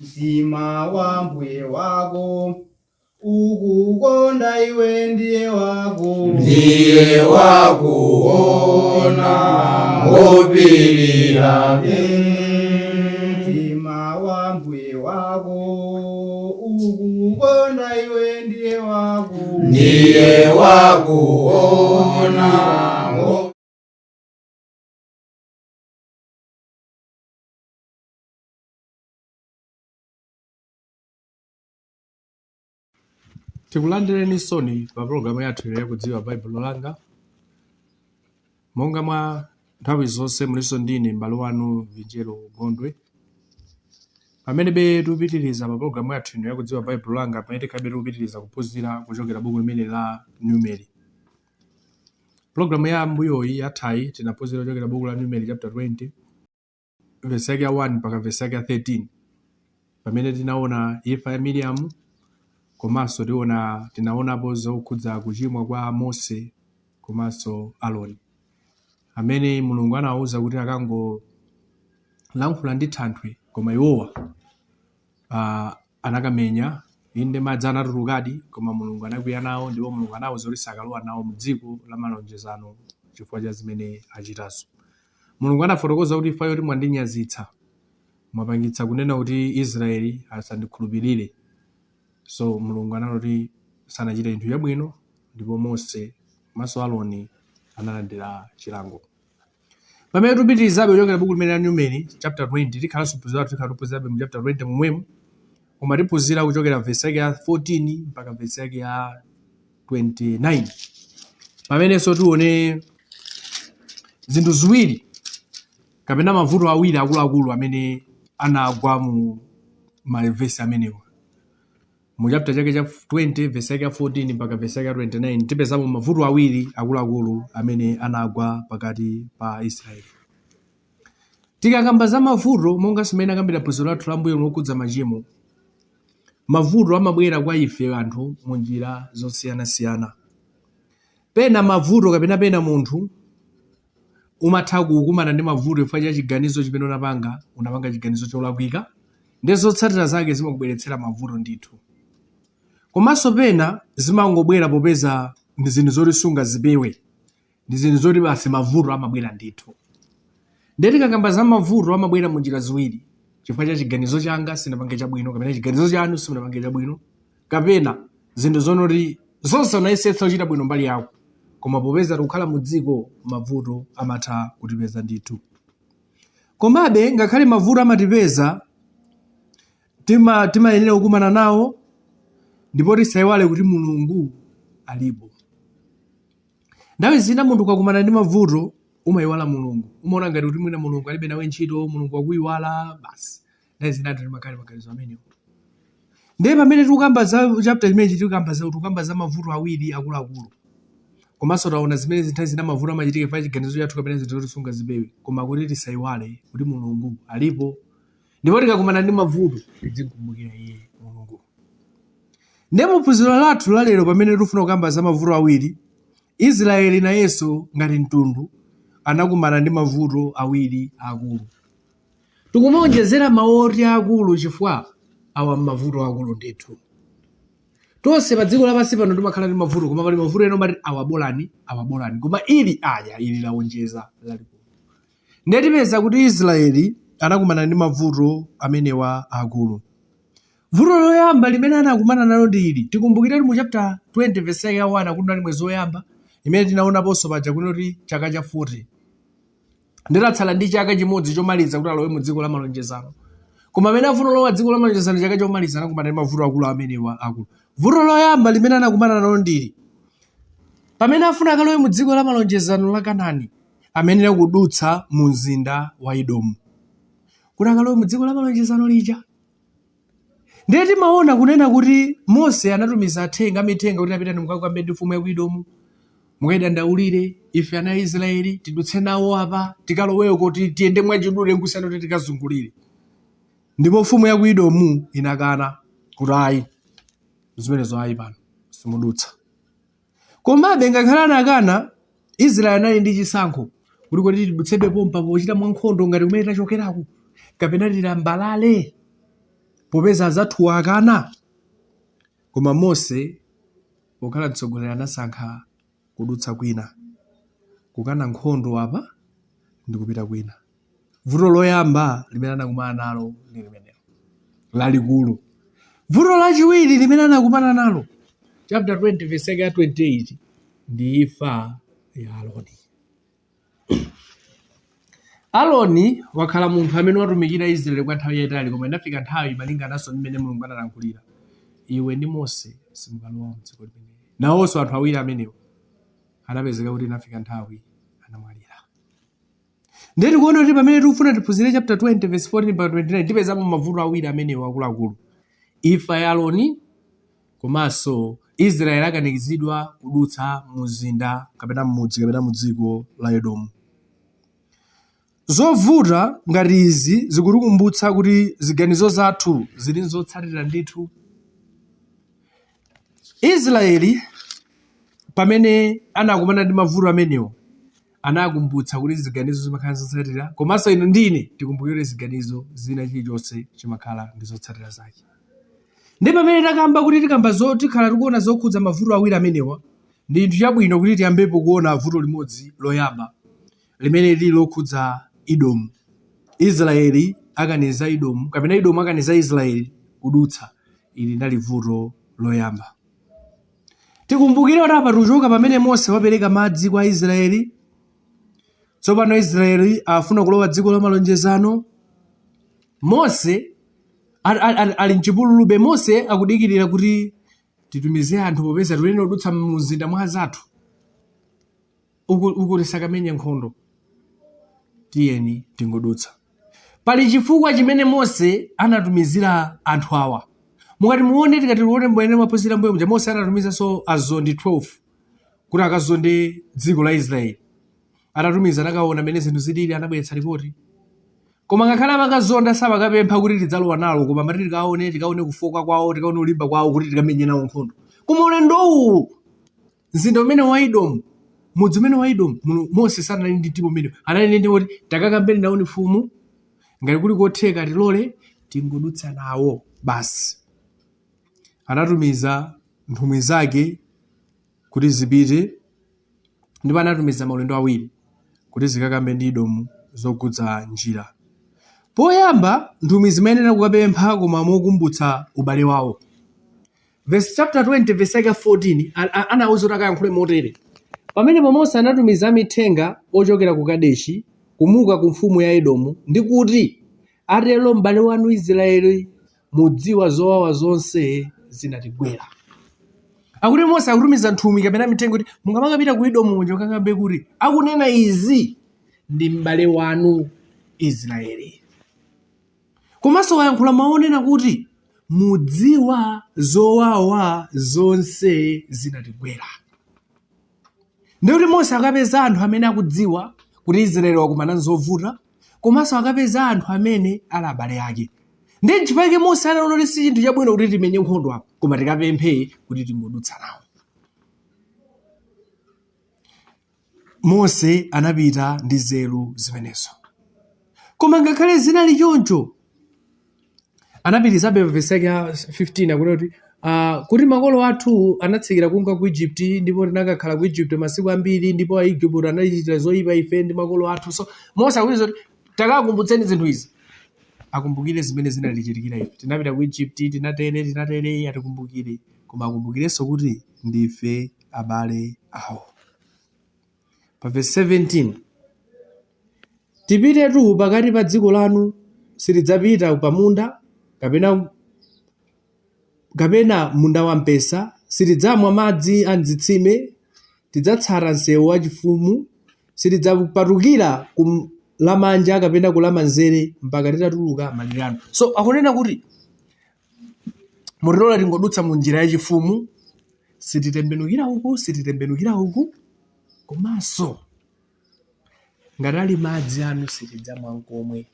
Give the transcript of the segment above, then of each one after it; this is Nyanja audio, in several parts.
mtima wa mbuye wako ukukonda iwe ndiye wakuona wopirira mtima wa mbuye wako ukukonda iwe ndiye wakuona. Tikulandireni soni pa programu yathu ya kudziwa Baibulo langa. Monga mwa nthawi zonse muliso ndine m'bale wanu Vinjelo Gondwe. Pamene tikupitiriza pa programu yathu ya kudziwa Baibulo langa, pamene tikhabe tikupitiriza kuphunzira kuchokera buku limene la Numeri. Programu ya mbuyoyi yathayi tinaphunzira kuchokera buku la Numeri chapter 20 verse yake ya 1 mpaka verse yake ya 13. Pamene tinaona imfa ya Miriamu, komanso tinaonapo zokhudza kuchimwa kwa Mose komanso Aloni, amene Mulungu anawuza kuti akangolankhula ndi thanthwe, koma iwowa anakamenya. Inde madzi anatulukadi, koma Mulungu anakwiya nawo, ndipo Mulungu anawuza kuti sakalowa nawo m'dziko la malonjezano chifukwa cha zimene achitazo. Mulungu anafotokoza kuti ifa yoti mwandinyazitsa, mwapangitsa kunena kuti Israeli asandikhulupirire. So Mulungu anati sanachite chinthu chabwino, ndipo Mose maso Aloni analandira chilango. Pamene tupitirizabe kuchokera buku limene la Numeri chapter 20, tikhalanso phunzirabe mu chapter 20 momwemo, koma tiphunzira kuchokera verse yake ya 14 mpaka verse yake ya 29. Pamenenso tione zinthu ziwiri kapena mavuto awiri akuluakulu amene anagwa mu mavesi amenewa. Mu chapter chake cha 20 verse yake ya 14 mpaka verse yake ya 29 tipezamo mavuto awiri akuluakulu amene anagwa pakati pa Israeli. Tikakamba za mavuto, monga simene akambira phunziro lathu la mbuyo lokhudza machimo, mavuto amabwera kwa ife anthu mu njira zosiyanasiyana. Pena mavuto kapena pena munthu umatha kukumana ndi mavuto chifukwa cha chiganizo chimene unapanga chiganizo cholakwika, ndi zotsatira zake zimakubweretsera mavuto ndithu. Komanso pena zimangobwera popeza ndi zinthu zoti sunga zipewe, ndi zinthu zoti basi mavuto amabwera ndithu. Ndiye tikakamba za mavuto amabwera mu njira ziwiri, chifukwa cha chiganizo changa sinapange chabwino, kapena chiganizo chanu simunapange chabwino, kapena zinthu zonoti zonse unayesetsa kuchita bwino mbali yako, koma popeza tikukhala mu dziko mavuto amatha kutipeza ndithu. Komabe ngakhale mavuto amatipeza, timayenera kukumana nawo, ndipo tisayiwale kuti Mulungu alipo. Nthawi zina munthu ukakumana ndi mavuto umayiwala Mulungu, umaona ngati kuti mwina Mulungu alibe nawe ntchito, Mulungu akuyiwala basi. Nthawi zina timakhala maganizo amenewo. Ndiye pamene tikukamba za chapter imenechi tikukamba za mavuto awiri akuluakulu. Komanso taona zimene nthawi zina mavuto amachitika pa chiganizo chathu kapena zinthu zoti sunga zipewe, koma kuti tisayiwale kuti Mulungu alipo. Ndipo tikakumana ndi mavuto tidzikumbukira Iye Mulungu. Ndiye mu phunziro lathu la lero pamene tikufuna kukamba za mavuto awiri, Israeli nayenso ngati mtundu anakumana ndi mavuto awiri akulu. Tikumaonjezera maoti akulu chifukwa awa mavuto akulu ndithu. Tonse pa dziko lapansi pano timakhala ndi mavuto, koma pali mavuto ena omati awabolani, koma ili lawonjeza lalikulu. Ndiye tipeza kuti Israeli anakumana ndi mavuto amenewa akulu. Vuto loyamba limene anakumana nalo ndi ili. Tikumbukire mu chapter 20 verse ya 1 kuti ndi mwezi woyamba imene tinaonaponso paja kuti chaka cha 40. Ndiratsala ndi chaka chimodzi chomaliza kuti alowe mu dziko la malonjezano. Koma amene afuna lowa dziko la malonjezano chaka chomaliza anakumana ndi mavuto akulu amenewa akulu. Vuto loyamba limene anakumana nalo ndi ili. Pamene afuna akalowe mu dziko la malonjezano la Kanaani, amene akudutsa mu mzinda wa Edomu. Kuti akalowe mu dziko la malonjezano lija. Ndiye timaona kunena kuti Mose anatumiza amithenga kuti apitani mukakambe ndi mfumu ya ku Edomu, mukayidandaulire ife ana Israeli tidutse nawo apa, tikaloweko kuti tiyende mwachidule nkusiyana kuti tikazungulire. Ndipo mfumu ya ku Edomu inakana kuti ayi, zimenezo ayi pano simudutsa. Komabe ngakhale anakana, Israeli anali ndi chisankho kuti tidutsedwe pompa pochita mwankhondo ngati kumene tachokerako, kapena tilambalale. popeza azathu akana. Koma Mose pokhala mtsogoleri anasankha kudutsa kwina, kukana nkhondo apa ndi kupita kwina. Vuto loyamba limene anakumana nalo ndi limenelo lalikulu. Vuto lachiwiri limene anakumana nalo chapter 20 verse 28 ndi imfa ya Aloni. Aloni wakhala munthu amene watumikira Israeli kwa nthawi yayitali, koma inafika nthawi malingananso mmene Mulungu analankhulira, iwe ndi Mose simukalowa m'dziko limeneli. Nawonso anthu awiri amenewo anapezeka kuti inafika nthawi anamwalira. Ndeti kuona kuti pamene tikufuna tiphunzire chapter 20 verse 14 mpaka 29 tipezamo mavuto awiri amenewo akuluakulu: imfa ya Aloni komanso Israeli akanikizidwa kudutsa muzinda kapena m'mudzi kapena mu dziko la Edomu. Zovuta ngati izi zikutikumbutsa kuti ziganizo zathu zili zotsatira ndithu. Israeli pamene anakumana ndi mavuto amenewo anakumbutsa kuti ziganizo zimakhala zotsatira, komanso ino ndine tikumbukire ziganizo zina chilichonse chimakhala ndi zotsatira zake. Ndi pamene takamba kuti tikhala tikuona zokhudza mavuto awiri amenewa, ndi chinthu chabwino kuti tiyambepo kuona vuto limodzi loyamba limene lili lokhudza Edomu. Israeli akaniza Edomu kapena Edomu akaniza Israeli kudutsa, ili linali vuto loyamba. Tikumbukire kuti apa tuchoka pamene Mose wapereka madzi kwa Israeli. Tsopano Israeli afuna kulowa dziko la malonjezano. Mose ali mchipululube. Mose akudikirira kuti titumize anthu popeza tulene kudutsa mmuzinda mwa zathu uku tisakamenya nkhondo, tiyeni tingodutsa. Pali chifukwa chimene Mose anatumizira anthu awa. Mukati muone tikati tione mbwene maphunzira mbuyo mja, Mose anatumiza azondi 12 kuti akazonde dziko la Israeli. Atatumiza nakaona mene zinthu zilili, anabweretsa ripoti. Koma ngakhale amakazonda samakapempha kuti tidzalowa nalo, koma mati tikaone kufoka kwawo, tikaone ulimba kwawo kuti tikamenye nawo nkhondo. Koma ulendo uwu mzinda umene wa Edomu, mudzi umene wa Edomu, Mose sanali ndi tipo umene anali ndi kuti takakambeni nawo mfumu, ngati kuli kotheka tilole tingodutsa nawo basi. Anatumiza nthumwi zake kuti zipite, ndipo anatumiza maulendo awiri kuti zikakambe ndi Edomu zokhudza njira. Poyamba nthumwi zimayenera kukapempha koma mokumbutsa ubale wawo. Chapter 20 verse 14 anawuza kuti akayankhule motere: pamene Mose anatumiza mithenga ochokera ku Kadeshi kumuka ku mfumu ya Edomu ndi kuti, atero m'bale wanu Israeli mudziwa zowawa zonse zinatigwera. Akuti Mose akutumiza nthumwi kapena mithenga kuti mungamakapita ku Edomu njo kakambe kuti akunena izi ndi m'bale wanu Israeli. Komanso wayankhula maonena kuti mudziwa zowawa zonse zinatigwera. Ndikuti Mose akapeza anthu amene akudziwa kuti Israeli wakumana zovuta, komanso akapeza anthu amene ali abale ake. Ndi n'chifukwa Mose anaona kuti si chinthu chabwino kuti timenye nkhondo apo, koma tikapemphe kuti tingodutsa nawo. Mose anapita ndi nzeru zimenezo. Koma ngakhale zinali choncho, anapitizabe verse 15 akuti kuti makolo athu anatsikira kunka ku Egypt, ndipo tinakakhala ku Egypt masiku ambiri, ndipo Aigupto anachitira zoyipa ife ndi makolo athu. So Mose akuti takakumbutseni zinthu izi, akumbukire zimene zinatichitikira ife. Tinapita ku Egypt, tinatere, atikumbukire, koma akumbukirenso kuti ndife abale awo. Pa verse 17, tipitetu pakati pa dziko lanu, sitidzapita pamunda kapena munda wampesa, sitidzamwa madzi a m'zitsime, tidzatsata msewu wachifumu, sitidzapatukira ku lamanja kapena kulamanzere mpaka titatuluka malire anu. So akunena kuti mutilola tingodutsa mu njira yachifumu, sititembenukira uku, komanso ngati ali madzi anu sitidzamwa nkomwe.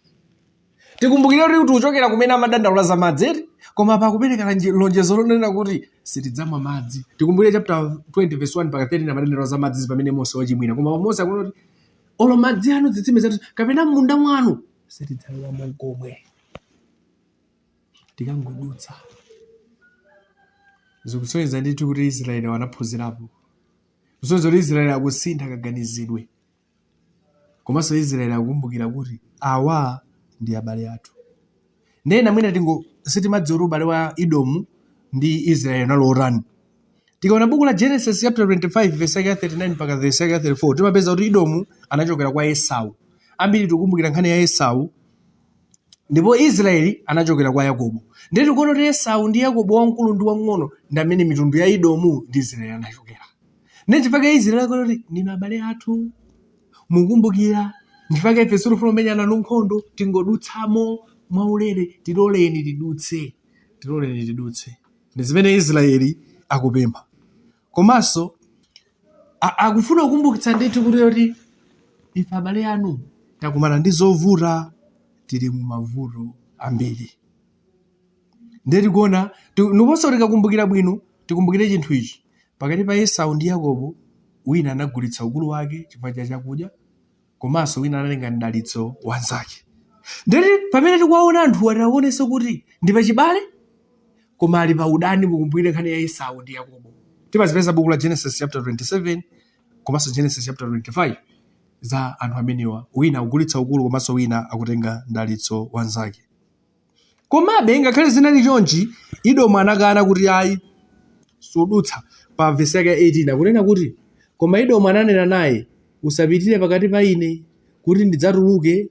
Tikumbukire kuti uchokera kumene amadandaula za madzi, koma pakupereka lonjezo lonena kuti sitidzamwa madzi. Tikumbukire chapter 20 verse 1 mpaka 13 amadandaula za madzi pamene Mose wachimwira, koma Mose akunena kuti olo madzi anu zitsime zathu kapena munda mwanu sitidzalowamo nkomwe. tikangodutsa. Zikusonyeza ndithu kuti Israeli wanaphunzirapo. Kusonyeza kuti Israeli akusintha kaganizidwe. Komanso Israeli akukumbukira kuti awa ndi abale athu. Ndena mwina sitimadziwa kuti ubale wa Edomu ndi Israeli unalotani. Tikaona buku la Genesis chapter 25 verse 39 mpaka verse 34 timapeza kuti Edomu anachokera kwa Esau. Ambiri tikukumbukira nkhani ya Esau. Ndipo Israeli anachokera kwa Yakobo. Ndiye tikuona kuti Esau ndi Yakobo wamkulu ndi wang'ono ndi amene mitundu ya Edomu ndi Israeli anachokera. Ndiye chifukwa Israeli akuti kuti ndinu abale athu. Mukumbukira chifukwa ife sifuna kumenyana nkhondo tingodutsamo mwaulere tiloleni tidutse. Ndi zimene Israeli akupempha. Komanso akufuna kukumbukitsa ndithu kuti ife abale anu takumana ndi zovuta, tili mu mavuto ambiri. Ndiye tikuona ndiponso tikakumbukira bwino tikumbukire chinthu ichi. Pakati pa Esau ndi Yakobo wina anagulitsa ukulu wake chifukwa cha chakudya, komanso wina analenga mdalitso wanzake. Ndiye pamene tikuwaona anthu ataonenso kuti ndi pachibale koma ali pa udani. Mukumbukire nkhani ya Esau ndi Yakobo. Timazipeza buku la Genesis chapter 27 komanso Genesis chapter 25 za anthu amenewa, wina akugulitsa ukulu komanso wina akutenga mdalitso wanzake. Komabe ngakhale zinali chonchi, Edomu anakana kuti ayi sudutsa. Pa verse yake 18 akunena kuti koma Edomu ananena naye, usapitire pakati pa ine kuti ndidzatuluke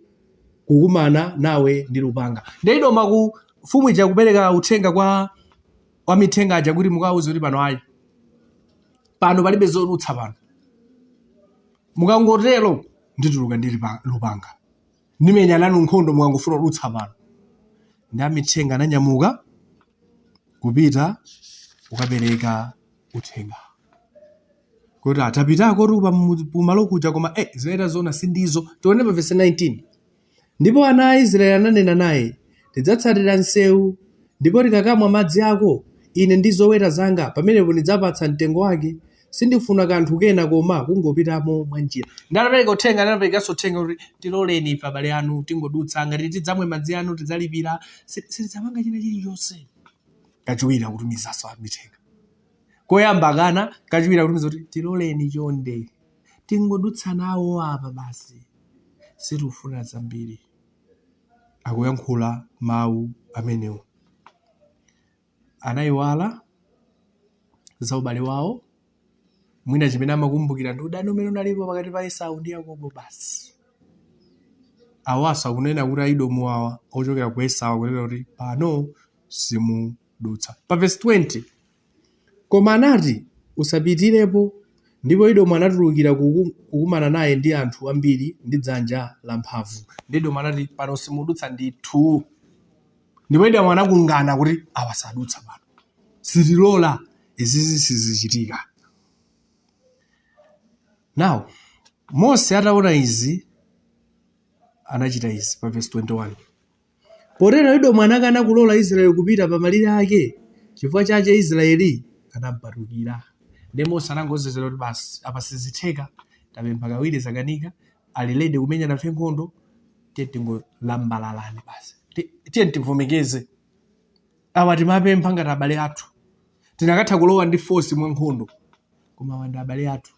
kukumana nawe ndi lupanga. Ndi Edomu akufumu ija kupereka uthenga kwa mithenga aja kuti mukawuze kuti pano ayi pano palibe zodutsa pano. Mukangotero ndituluka ndili pa lupanga. Nimenya nanu nkhondo mukangofuna kudutsa pano. Ndi amithenga ananyamuka kupita kukapereka uthenga. Kuti atapitako rupa pumalo kuja koma zimene zona sindizo. Tione pa verse 19. Ndipo ana a Israeli ananena naye, tidzatsatira nsewu ndipo tikakamwa madzi ako ine ndi zoweta zanga pamenepo ndidzapatsa mtengo wake. Sindifuna kanthu kena koma kungopitamo mwa njira. Ndanapereka uthenga, ndanaperekanso uthenga kuti tiloleni ife abale anu tingodutsa, ngati tidzamwe madzi anu tidzalipira, sitidzamanga china chilichonse. Kachiwiri akutumizanso amithenga. Koyamba akana, kachiwiri akutumiza kuti tiloleni chonde tingodutsa nawo apa basi, sitifuna zambiri. Akuyankhula mawu amenewo. Anayiwala za ubale wawo. Mwina chimene amakumbukira ndi udani umene unalipo pakati pa Esau ndi Yakobo basi. Awaso akunena kuti Edomu awa ochokera ku Esau akunena kuti pano simudutsa. Pa verse 20, koma anati usapitirepo, ndipo Edomu anatulukira kukumana naye ndi anthu ambiri ndi dzanja lamphamvu. Ndi Edomu anati pano simudutsa ndithu. Ndipo Edomu anakungana kuti awa sadutsa pano. Sitilola izizi sizichitika. Now, Mose ataona izi anachita izi pa verse 21. Potero Edomu anakana kulola Israeli kupita pa malire ake, chifukwa chache Israeli anampatukira. Ndi Mose anangozezera kuti basi apa sizitheka, tapempha kawiri zakanika, alilede kumenya nafe nkhondo, tiye tingolambalalani basi. Tiye tivomekeze. Awa timapempha ngati abale athu. Tinakatha kulowa ndi force mwa nkhondo, koma wanda abale athu.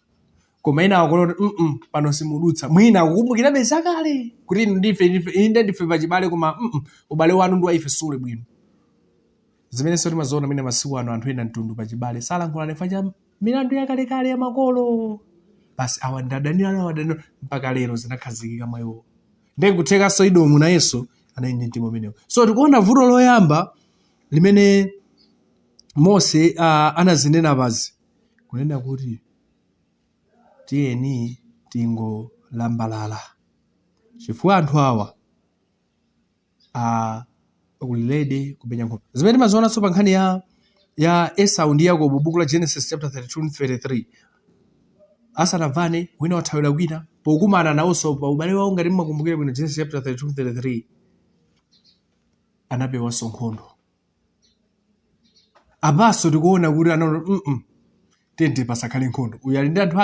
Koma ina akulona pano simudutsa. Mwina akukumbukira beza kale kuti ndife pachibale koma ubale wanu ndi wa ife sule bwino. Zimene soti mazoona mene masiku ano anthu ena mtundu pachibale salankhula nefa milandu yakalekale ya makolo. Basi awa ndadani mpaka lero zinakhazikika mwayo. Ndiye kuthekanso Edomu nayenso anali mtima umenewo. So tikuona vuto loyamba limene Mose anazinena bazi kunena kuti tiyeni tingolambalala. Chifukwa anthu awa ulilede kumenya nkhondo. Zimene mazoona so pa nkhani ya Esau ndi Yakobo buku la Genesis chapter 32-33. Asanavane wina wathawira kwina pokumana nawonso pa ubale wawo ngati mmakumbukira bwino Genesis chapter 32-33 anapewanso nkhondo. Abaso tikuona kuti anano tenti pasakhale nkhondo. Uyu ali ndi anthu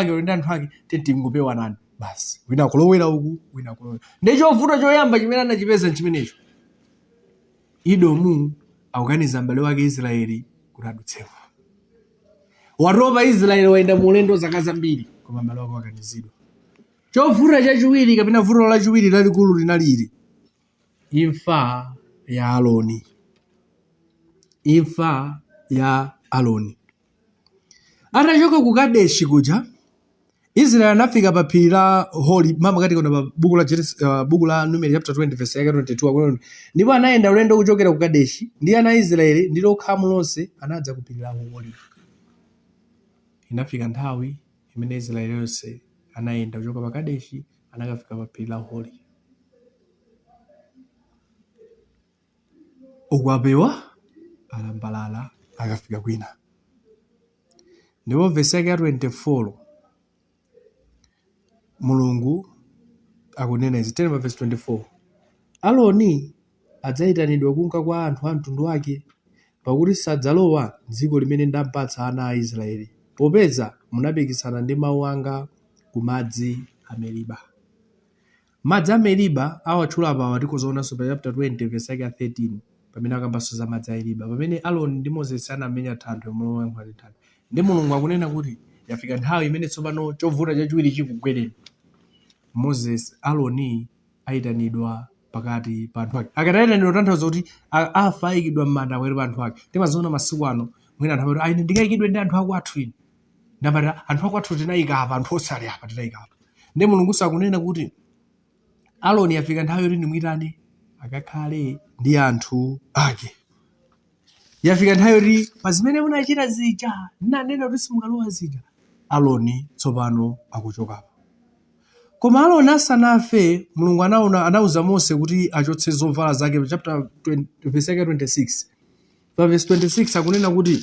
ake, tenti ngopewa nani basi. Wina kulowera uku, wina kulowera. Ndi chovuto choyamba chimene anachipeza chimenecho. Edomu akukaniza m'bale wake Israeli kuti adutsepo. Watopa Israeli wayenda mulendo zaka zambiri koma m'bale wake wakanizidwa. Chovuta chachiwiri kapena vuto lachiwiri lalikulu linaliri imfa ya Aloni. Imfa ya Aloni. Atachoka ku Kadeshi kuja, Israeli anafika pa phiri la Hori, mama kati kuna buku la Numeri chapter 20 verse 22 ndipo anayenda ulendo kuchokera ku Kadeshi ndi ana Israeli ndi okhamu lonse anadza ku phiri la Hori. Inafika nthawi imene Israeli yonse anayenda kuchoka pa Kadeshi anakafika pa phiri la Hori. Ukwapewa alambalala akafika kwina. Ndipo verse yake ya 24 Mulungu akunena izi, tena pa verse 24. Aloni adzayitanidwa kunka kwa anthu a mtundu wake pakuti sadzalowa dziko limene ndampatsa ana a Israeli popeza munapikisana ndi mawu anga ku madzi a Meriba. Madzi a Meriba awatchula pa tikuzoonanso pa chapter 20 verse yake ya 13 pamene akambanso za madzi a Meriba pamene Aloni ndi Moses anamenya thanthwe moyankhula ndi thanthwe. Ndi Mulungu akunena kuti yafika nthawi imene tsopano chovuta chachiwiri chikugwereni. Moses Aloni ayitanidwa pakati pa anthu ake. Akatayitanidwa tanthauza kuti afa ayikidwa m'manda pakati pa anthu ake. Timaziona masiku ano mwina anthu amati ine ndikayikidwe ndi anthu aku athu ine. Ndapata anthu aku athu tinayika apa, anthu osali apa tinayika apa. Ndi Mulungu sakunena kuti Aloni yafika nthawi yoti ndimuyitane akakhale ndi anthu ake. Yafika nthawi yoti pa zimene munachita zija ndinanena kuti simukalowa zija. Aloni tsopano akuchokapo. Koma Aloni asanafe, Mulungu anauza Mose kuti achotse zovala zake chapter 20 verse 26. Pa verse 26 akunena kuti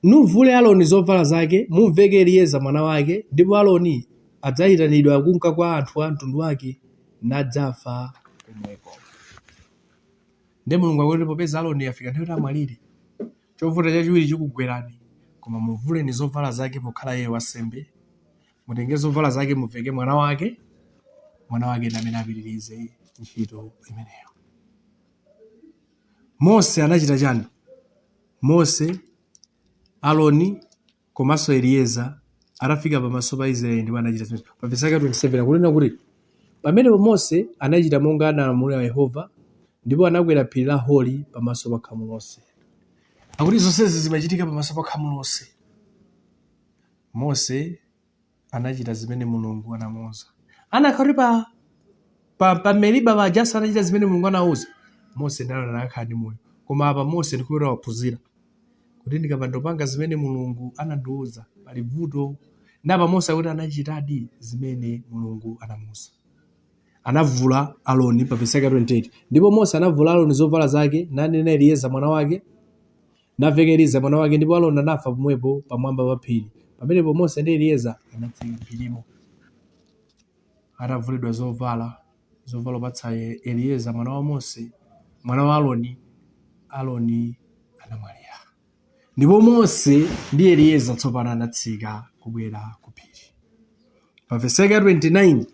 nuvule Aloni zovala zake, mumveke Elieza mwana wake, ndipo Aloni adzayitanidwa kunka kwa anthu a mtundu wake nadzafa komweko. Ndi Mulungu akuti popeza Aloni yafika nthawi yoti amwalire, chovuta chachiwiri chikugwerani, koma muvuleni zovala zake pokhala iye wansembe. Mutenge zovala zake muveke mwana wake ndi amene apitirize ntchito imeneyo. Mose anachita chani? Mose, Aloni komanso Elieza atafika pamaso pa Israeli ndipo anachita zimene. Pa verse 27 akunena kuti pamenepo Mose anachita monga analamulira Yehova ndipo anakwera phiri la Hori pamaso pa khamu lonse. Akuti zonsezi zimachitika pamaso pa khamu lonse. Mose anachita zimene Mulungu anamuwuza. Anakhati pa Meriba pajasa anachita zimene Mulungu anawuza. Mose anakhala ndi moyo. Koma apa Mose ndikuti waphunzira kuti ndikapandopanga zimene Mulungu anandiwuza pali vuto. Ndapa Mose akuti anachitadi zimene Mulungu anamuwuza. Anavula Aloni pa verse 28. Ndipo Mose anavula Aloni zovala zake nanena Elieza mwana wake naveka Elieza mwana wake ndipo Aloni anafa pomwepo pamwamba pa phiri. Pamenepo Mose ndi Elieza anatsika phirimo. Atavulidwa zovala patsa Elieza mwana wa Mose mwana wa Aloni anamwalira. Ndipo Mose ndi Elieza tsopano anatsika kubwera ku phiri. Pa verse 29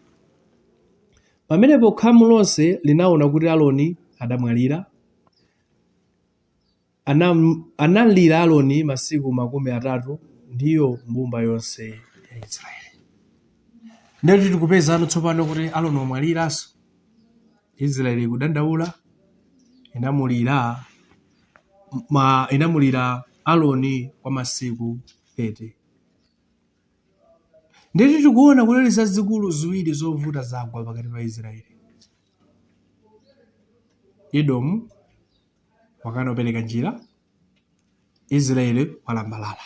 pamenepo khamu lonse linaona kuti Aloni adamwalira. Analira Aloni masiku 30 ndiyo mbumba yonse ya Israeli. Ndeti tikupeza ano tsopano kuti Aloni wamwaliranso. Israeli kudandaula inamulira Aloni kwa masiku 30. Ndeti tikuona kuti zazikulu ziwiri zovuta zagwa pakati pa Israeli. Edomu wakana upereka njira, Israeli walambalala.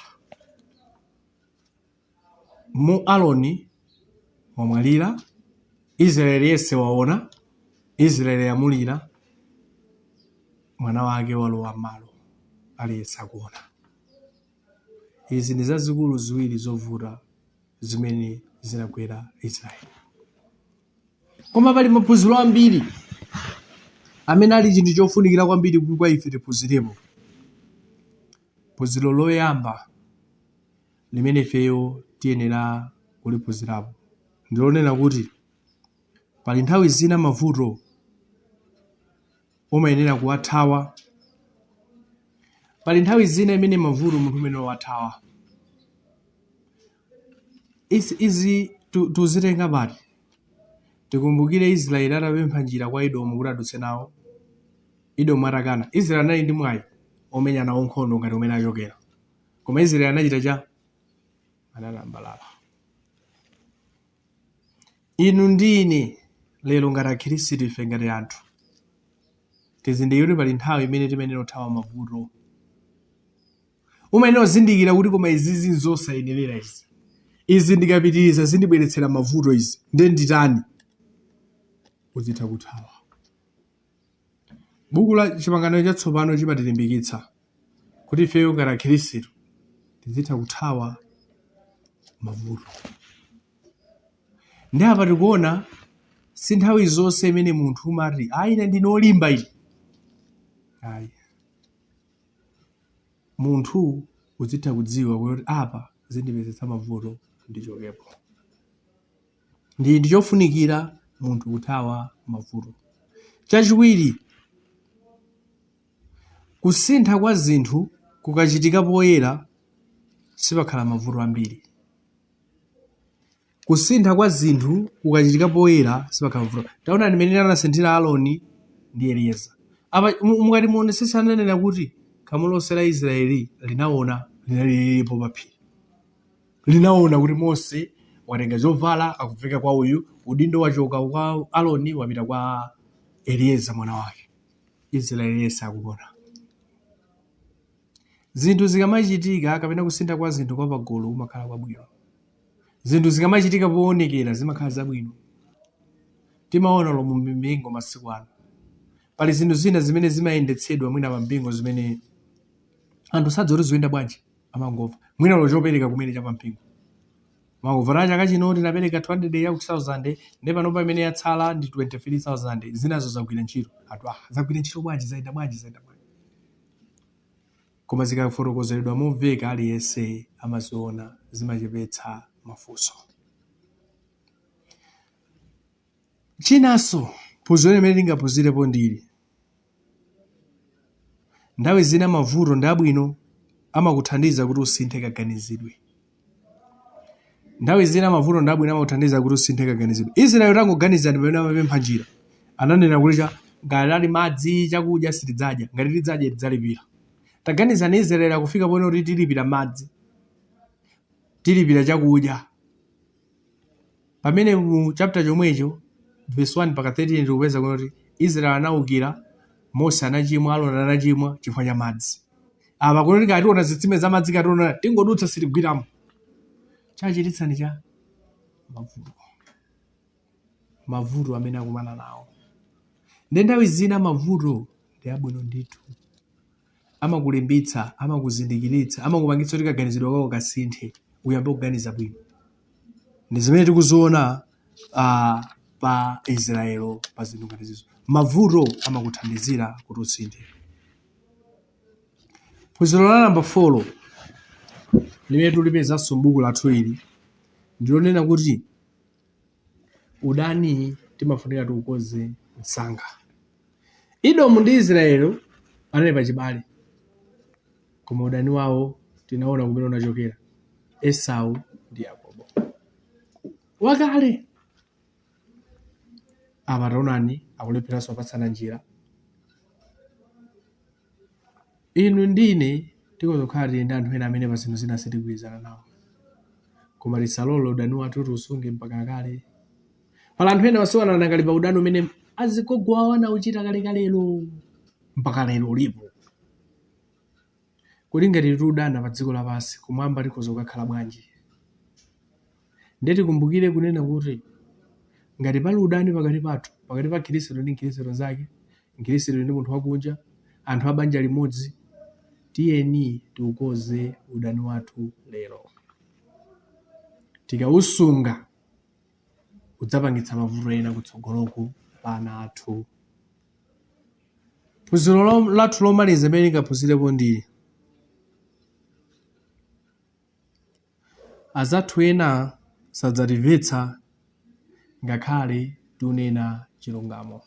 Aloni wamwalira, Israeli yese waona, Israeli yamulira, mwana wake walowa malo aliyese akuona. Izi ndi zazikulu ziwiri zovuta zimene zinagwera Israeli. Koma pali maphunziro ambiri amene ali chinthu chofunikira kwambiri kwa ife tiphunzirepo. Phunziro loyamba limene ifeyo tiyenera kuliphunzirapo ndilonena kuti pali nthawi zina mavuto umayenera kuwathawa. Pali nthawi zina imene mavuto munthu umene wathawa. Izi tuzitenga pati. Tikumbukire Israeli atapempha njira kwa Edomu kuti adutse nawo. Edomu atakana. Israeli anali ndi mwayi omenya nawo nkhondo ngati umene achokera. Koma Israeli anachita cha analambalala. Inu ndine lero ngati akhristu ife ngati anthu tizindikire pali nthawi imene timenera kuthawa mavuto. Umayenera kuzindikira kuti koma izizi nzosayenerera izi. Izi ndikapitiriza zindibweretsera mavuto izi. Nde nditani? Uzitha kuthawa. Buku la Chipangano chatsopano chimatilimbikitsa kuti ifeyo ngati akhristu tizitha kuthawa mavuto. Ndi apa tikuona si nthawi zonse imene munthu umati ine ndine olimba ine. Ayi. Munthu uzitha kudziwa kuti apa zindipezesa mavuto ndichokepo. Ndi chofunikira munthu kuthawa mavuto. Chachiwiri, kusintha kwa zinthu kukachitika poyera sipakhala mavuto ambiri. Kusintha kwa zinthu kukachitika poyera sipakhala mavuto. Taona mmene anasinthira Aaroni ndi Elieza. Apa mukati muonesesa ananena kuti khamu lonse la Israeli linaona linalilipo pa phiri. Linaona kuti Mose watenga zovala akuveka kwa uyu, udindo wachoka kwa Aaroni wapita kwa Elieza mwana wake. Israeli yense akuona. Zinthu zikamachitika kapena kusintha kwa zinthu kwa pagulu kumakhala kwabwino. Zinthu zikamachitika poonekera zimakhala zabwino. Timaona mu mpingo masiku ano. Pali zinthu zina zimene zimayendetsedwa mwina pa mpingo zimene anthu sadzoti zikuyenda bwanji amangova. Mwina lochopereka kumene cha pa mpingo. Makuvana chaka chino tinapereka 200 ya 2000 ndi pano pamene yatsala ndi 23000 zinazo zagwira ntchito. Anthu zagwira ntchito bwanji zaenda bwanji. Koma zikafotokozeredwa momveka aliyense amaziona zimachepetsa mafunso. Chinanso phunziro limene tingaphunzirepo ndili. Nthawi zina mavuto ndi abwino amakuthandiza kuti usinthe kaganizidwe. Nthawi zina mavuto ndi abwino amakuthandiza kuti usinthe kaganizidwe. Israeli tangoganiza ndi pamene amapempha njira. Ananena kuti ngati ali madzi chakudya sitidzadya, ngati tidzadya tidzalipira. Taganiza ni Israeli akufika pone kuti tilipira madzi, tilipira chakudya. Pamene mu chapter chomwecho verse 1 mpaka 13 tikupeza kuti Israeli anaukira, Mose anachimwa, Aaroni anachimwa chifukwa cha madzi. Apa kuti ngationa zitsime za madzi kationa tingodutsa sitigwiramo. Chachititsa ni cha mavuto. Mavuto amene akumana nawo. Ndi nthawi zina mavuto ndi abwino ndithu. Amakulimbitsa, amakuzindikiritsa, amakupangitsa kuti kaganizidwe kako kasinthe, uyambe kuganiza bwino. Ndi zimene tikuziona pa Israeli pa zinthu ngati zizo. Mavuto amakuthandizira kuti usinthe. Phunziro la namba 4 limene tulipezanso m'buku lathu ili ndilonena kuti udani timafunika tiukoze msanga. Edomu ndi Israeli anali pachibale. Koma udani wawo tinaona kumene unachokera. Esau ndi Yakobo. Wakale. Apa taonani akulepheranso apatsana njira. Inu ndine tikuzokhala tili ndi anthu ena amene pa zinthu zina sitigwirizana nawo. Koma tisalole udani wathu tiusunge mpaka kale. Pala anthu ena masiku ano anakalipa udani umene azigogwa awo anauchita kalekalelo mpaka lero ulipo. Kuti ngati tikudana pa dziko lapansi kumwamba tikhoza kukhala bwanji. Ndeti kumbukire kunena kuti ngati pali udani pakati pathu, pakati pa Khristu ndi Mkhristu zake, Mkhristu ndi munthu wakunja, anthu abanja limodzi, tiyeni tiukoze udani wathu lero. Tikausunga udzapangitsa mavuto ena kutsogoloko pa ana athu. Phunziro lathu lomaliza limene tingaphunzirepo ndili. Azathu ena sadzatimvetsa ngakhale tunena chilungamo.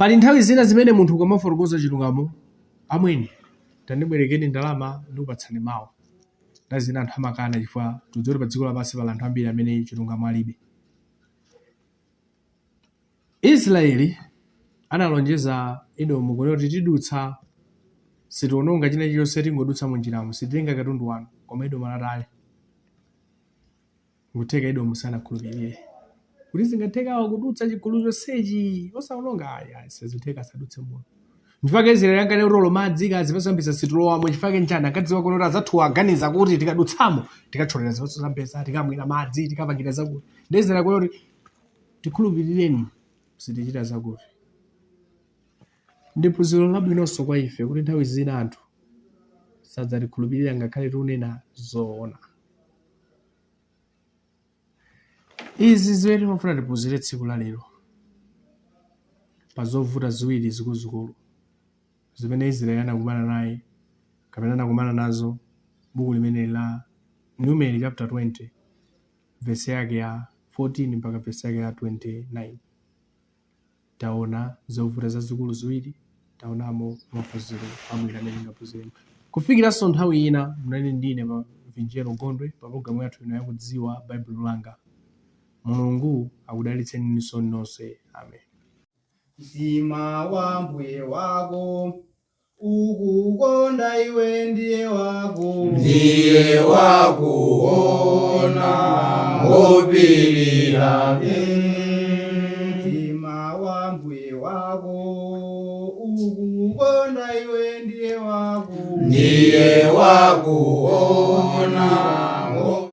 Pali nthawi zina zimene munthu ukamafotokoza chilungamo, amweni tandibwerekeni ndalama ndikupatsani mawu. Nthawi zina anthu amakana chifukwa tidziwa pa dziko lapansi pali anthu ambiri amene chilungamo alibe. Israeli analonjeza Edomu kuti tidutsa sitiononga china chilichonse tingodutsa munjiramo, sititenga katundu wanu, koma Edomu anataya. Ngutheka Edomu sanakhulupirire kuti zingathekawo kudutsa chigulu chonsechi osaononga. Aya sizitheka asadutse muno. Chifukwa Israeli ankane utolo madzi kazipesambisa situlowamo, chifukwa nchana akadziwa kuti azathu aganiza kuti tikadutsamo tikatholera zipatso zambesa, tikamwira madzi, tikapangira zakuti. Ndi Israeli kuti tikhulupirireni sitichita zakuti. Ndi phunziro labwinonso kwa ife kuti nthawi zina anthu sadzatikhulupirira ngakhale tikunena zoona. Izi zimene timafuna tiphunzire tsiku la lero pa zovuta ziwiri zikuluzikulu zimene Israeli anakumana naye kapena anakumana nazo buku limene la Numeri chapter 20 verse yake ya 14 mpaka verse yake ya 29. Taona zovuta zazikulu ziwiri, taonamo maphunziro amwira amene ngaphunziremo. Kufikiranso nthawi ina munali ndine pa Vinjero Gondwe pa programu yathu ino ya Kudziwa Baibulo Langa. Mulungu akudalitseni nonse. Amen. Mtima wa mbuye wako ukukonda iwe ndiye wako, ndiye wakuona ngopirira. Mtima wa mbuye wako ukukonda iwe ndiye wako, ndiye wakuona